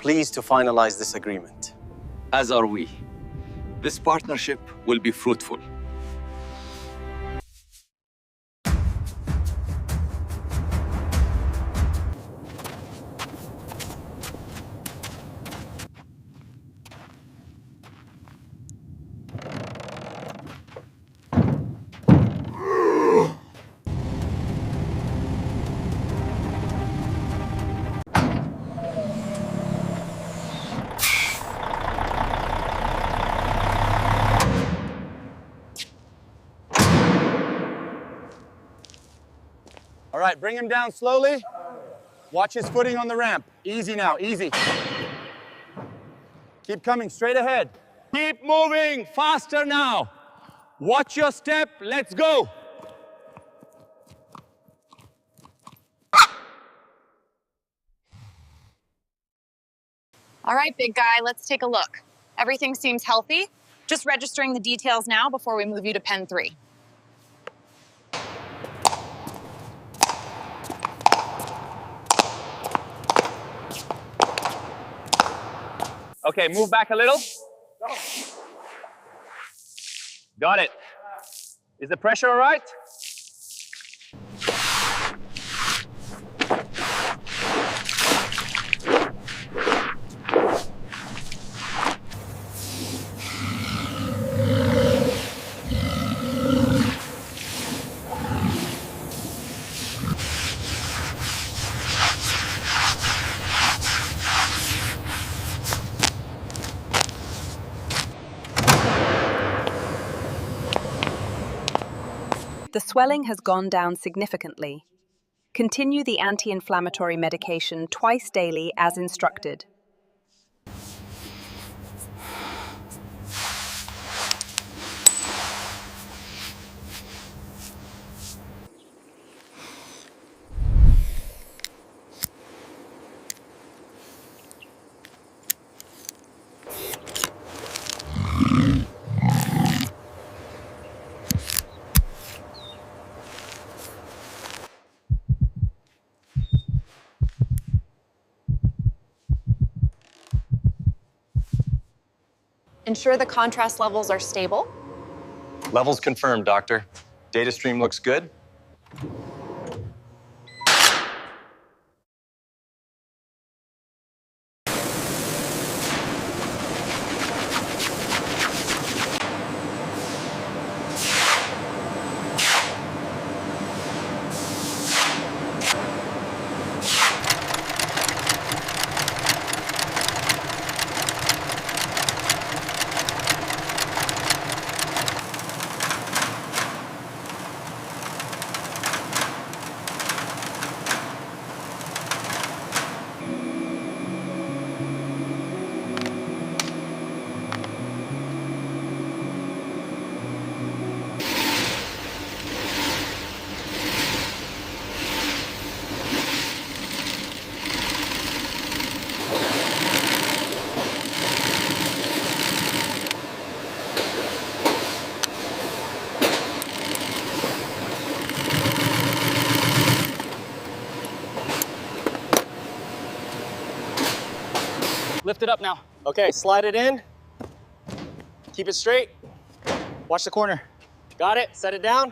pleased to finalize this agreement. As are we. This partnership will be fruitful. All right, bring him down slowly. Watch his footing on the ramp. Easy now, easy. Keep coming, straight ahead. Keep moving, faster now. Watch your step, let's go. All right, big guy, let's take a look. Everything seems healthy. Just registering the details now before we move you to pen 3. Okay, move back a little. Got it. Is the pressure all right? The swelling has gone down significantly. Continue the anti-inflammatory medication twice daily as instructed. Ensure the contrast levels are stable. Levels confirmed, Doctor. Data stream looks good. Lift it up now. Okay, slide it in. Keep it straight. Watch the corner. Got it, set it down.